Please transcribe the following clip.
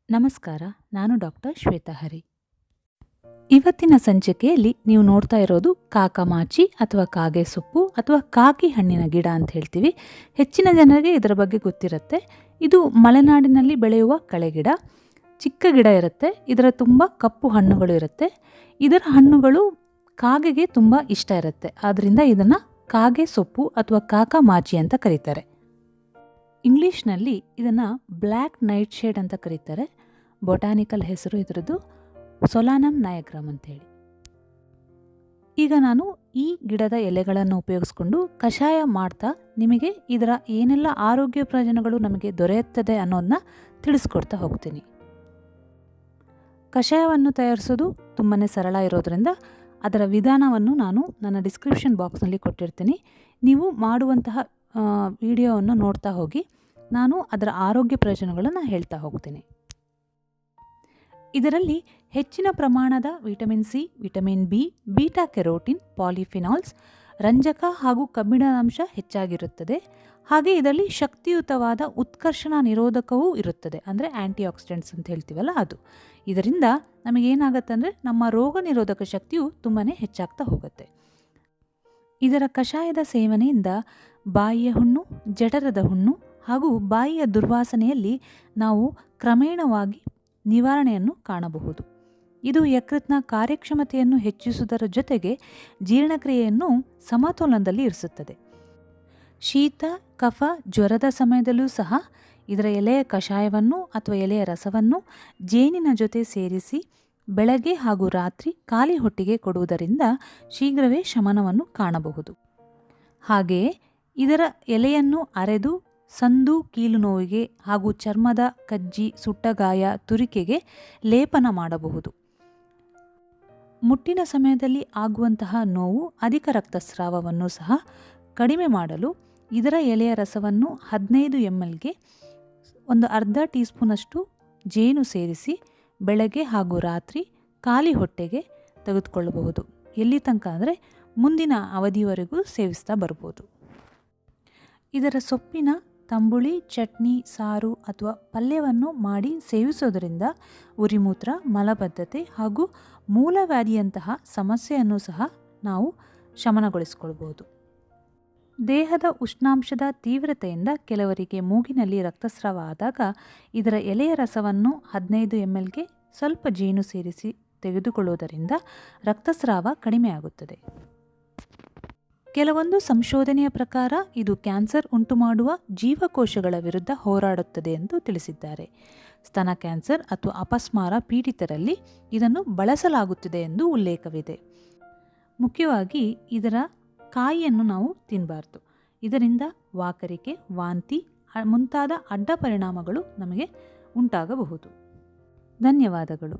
ನಮಸ್ಕಾರ, ನಾನು ಡಾಕ್ಟರ್ ಶ್ವೇತಾ ಹರಿ. ಇವತ್ತಿನ ಸಂಚಿಕೆಯಲ್ಲಿ ನೀವು ನೋಡ್ತಾ ಇರೋದು ಕಾಕಮಾಚಿ ಅಥವಾ ಕಾಗೆ ಸೊಪ್ಪು ಅಥವಾ ಕಾಗಿ ಹಣ್ಣಿನ ಗಿಡ ಅಂತ ಹೇಳ್ತೀವಿ. ಹೆಚ್ಚಿನ ಜನರಿಗೆ ಇದರ ಬಗ್ಗೆ ಗೊತ್ತಿರುತ್ತೆ. ಇದು ಮಲೆನಾಡಿನಲ್ಲಿ ಬೆಳೆಯುವ ಕಳೆಗಿಡ. ಚಿಕ್ಕ ಗಿಡ ಇರುತ್ತೆ. ಇದರ ತುಂಬ ಕಪ್ಪು ಹಣ್ಣುಗಳು ಇರುತ್ತೆ. ಇದರ ಹಣ್ಣುಗಳು ಕಾಗೆಗೆ ತುಂಬ ಇಷ್ಟ ಇರುತ್ತೆ. ಆದ್ದರಿಂದ ಇದನ್ನು ಕಾಗೆ ಸೊಪ್ಪು ಅಥವಾ ಕಾಕಮಾಚಿ ಅಂತ ಕರೀತಾರೆ. ಇಂಗ್ಲೀಷ್ನಲ್ಲಿ ಇದನ್ನು ಬ್ಲ್ಯಾಕ್ ನೈಟ್ ಶೇಡ್ ಅಂತ ಕರೀತಾರೆ. ಬೊಟಾನಿಕಲ್ ಹೆಸರು ಇದರದ್ದು ಸೊಲಾನಮ್ ನಯಗ್ರಾಮ್ ಅಂತೇಳಿ. ಈಗ ನಾನು ಈ ಗಿಡದ ಎಲೆಗಳನ್ನು ಉಪಯೋಗಿಸ್ಕೊಂಡು ಕಷಾಯ ಮಾಡ್ತಾ ನಿಮಗೆ ಇದರ ಏನೆಲ್ಲ ಆರೋಗ್ಯ ಪ್ರಯೋಜನಗಳು ನಮಗೆ ದೊರೆಯುತ್ತದೆ ಅನ್ನೋದನ್ನ ತಿಳಿಸ್ಕೊಡ್ತಾ ಹೋಗ್ತೀನಿ. ಕಷಾಯವನ್ನು ತಯಾರಿಸೋದು ತುಂಬಾ ಸರಳ ಇರೋದ್ರಿಂದ ಅದರ ವಿಧಾನವನ್ನು ನಾನು ನನ್ನ ಡಿಸ್ಕ್ರಿಪ್ಷನ್ ಬಾಕ್ಸ್ನಲ್ಲಿ ಕೊಟ್ಟಿರ್ತೀನಿ. ನೀವು ಮಾಡುವಂತಹ ವಿಡಿಯೋವನ್ನು ನೋಡ್ತಾ ಹೋಗಿ ನಾನು ಅದರ ಆರೋಗ್ಯ ಪ್ರಯೋಜನಗಳನ್ನು ಹೇಳ್ತಾ ಹೋಗ್ತೀನಿ. ಇದರಲ್ಲಿ ಹೆಚ್ಚಿನ ಪ್ರಮಾಣದ vitamin C, vitamin B, beta carotene, polyphenols, ರಂಜಕ ಹಾಗೂ ಕಬ್ಬಿಣಾಂಶ ಹೆಚ್ಚಾಗಿರುತ್ತದೆ. ಹಾಗೆ ಇದರಲ್ಲಿ ಶಕ್ತಿಯುತವಾದ ಉತ್ಕರ್ಷಣ ನಿರೋಧಕವೂ ಇರುತ್ತದೆ. ಅಂದರೆ ಆ್ಯಂಟಿ ಆಕ್ಸಿಡೆಂಟ್ಸ್ ಅಂತ ಹೇಳ್ತೀವಲ್ಲ ಅದು. ಇದರಿಂದ ನಮಗೇನಾಗತ್ತೆ ಅಂದರೆ ನಮ್ಮ ರೋಗ ನಿರೋಧಕ ಶಕ್ತಿಯು ತುಂಬಾ ಹೆಚ್ಚಾಗ್ತಾ ಹೋಗುತ್ತೆ. ಇದರ ಕಷಾಯದ ಸೇವನೆಯಿಂದ ಬಾಯಿಯ ಹುಣ್ಣು, ಜಠರದ ಹುಣ್ಣು ಹಾಗೂ ಬಾಯಿಯ ದುರ್ವಾಸನೆಯಲ್ಲಿ ನಾವು ಕ್ರಮೇಣವಾಗಿ ನಿವಾರಣೆಯನ್ನು ಕಾಣಬಹುದು. ಇದು ಯಕೃತ್ನ ಕಾರ್ಯಕ್ಷಮತೆಯನ್ನು ಹೆಚ್ಚಿಸುವುದರ ಜೊತೆಗೆ ಜೀರ್ಣಕ್ರಿಯೆಯನ್ನು ಸಮತೋಲನದಲ್ಲಿ ಇರಿಸುತ್ತದೆ. ಶೀತ, ಕಫ, ಜ್ವರದ ಸಮಯದಲ್ಲೂ ಸಹ ಇದರ ಎಲೆಯ ಕಷಾಯವನ್ನು ಅಥವಾ ಎಲೆಯ ರಸವನ್ನು ಜೇನಿನ ಜೊತೆ ಸೇರಿಸಿ ಬೆಳಗ್ಗೆ ಹಾಗೂ ರಾತ್ರಿ ಖಾಲಿ ಹೊಟ್ಟೆಗೆ ಕೊಡುವುದರಿಂದ ಶೀಘ್ರವೇ ಶಮನವನ್ನು ಕಾಣಬಹುದು. ಹಾಗೆಯೇ ಇದರ ಎಲೆಯನ್ನು ಅರೆದು ಸಂದು ಕೀಲು ನೋವಿಗೆ ಹಾಗೂ ಚರ್ಮದ ಕಜ್ಜಿ, ಸುಟ್ಟಗಾಯ, ತುರಿಕೆಗೆ ಲೇಪನ ಮಾಡಬಹುದು. ಮುಟ್ಟಿನ ಸಮಯದಲ್ಲಿ ಆಗುವಂತಹ ನೋವು, ಅಧಿಕ ರಕ್ತಸ್ರಾವವನ್ನು ಸಹ ಕಡಿಮೆ ಮಾಡಲು ಇದರ ಎಲೆಯ ರಸವನ್ನು 15 mlಗೆ ಒಂದು ಅರ್ಧ ಟೀ ಸ್ಪೂನಷ್ಟು ಜೇನು ಸೇರಿಸಿ ಬೆಳಗ್ಗೆ ಹಾಗೂ ರಾತ್ರಿ ಖಾಲಿ ಹೊಟ್ಟೆಗೆ ತೆಗೆದುಕೊಳ್ಳಬಹುದು. ಎಲ್ಲಿ ತನಕ ಅಂದರೆ ಮುಂದಿನ ಅವಧಿವರೆಗೂ ಸೇವಿಸ್ತಾ ಬರ್ಬೋದು. ಇದರ ಸೊಪ್ಪಿನ ತಂಬುಳಿ, ಚಟ್ನಿ, ಸಾರು ಅಥವಾ ಪಲ್ಯವನ್ನು ಮಾಡಿ ಸೇವಿಸೋದರಿಂದ ಉರಿಮೂತ್ರ, ಮಲಬದ್ಧತೆ ಹಾಗೂ ಮೂಲವ್ಯಾಧಿಯಂತಹ ಸಮಸ್ಯೆಯನ್ನು ಸಹ ನಾವು ಶಮನಗೊಳಿಸಿಕೊಳ್ಬೋದು. ದೇಹದ ಉಷ್ಣಾಂಶದ ತೀವ್ರತೆಯಿಂದ ಕೆಲವರಿಗೆ ಮೂಗಿನಲ್ಲಿ ರಕ್ತಸ್ರಾವ ಆದಾಗ ಇದರ ಎಲೆಯ ರಸವನ್ನು 15 mlಗೆ ಸ್ವಲ್ಪ ಜೇನು ಸೇರಿಸಿ ತೆಗೆದುಕೊಳ್ಳುವುದರಿಂದ ರಕ್ತಸ್ರಾವ ಕಡಿಮೆಯಾಗುತ್ತದೆ. ಕೆಲವೊಂದು ಸಂಶೋಧನೆಯ ಪ್ರಕಾರ ಇದು ಕ್ಯಾನ್ಸರ್ ಉಂಟುಮಾಡುವ ಜೀವಕೋಶಗಳ ವಿರುದ್ಧ ಹೋರಾಡುತ್ತದೆ ಎಂದು ತಿಳಿಸಿದ್ದಾರೆ. ಸ್ತನ ಕ್ಯಾನ್ಸರ್ ಅಥವಾ ಅಪಸ್ಮಾರ ಪೀಡಿತರಲ್ಲಿ ಇದನ್ನು ಬಳಸಲಾಗುತ್ತಿದೆ ಎಂದು ಉಲ್ಲೇಖವಿದೆ. ಮುಖ್ಯವಾಗಿ ಇದರ ಕಾಯಿಯನ್ನು ನಾವು ತಿನ್ನಬಾರ್ದು. ಇದರಿಂದ ವಾಕರಿಕೆ, ವಾಂತಿ ಮುಂತಾದ ಅಡ್ಡ ಪರಿಣಾಮಗಳು ನಮಗೆ ಉಂಟಾಗಬಹುದು. ಧನ್ಯವಾದಗಳು.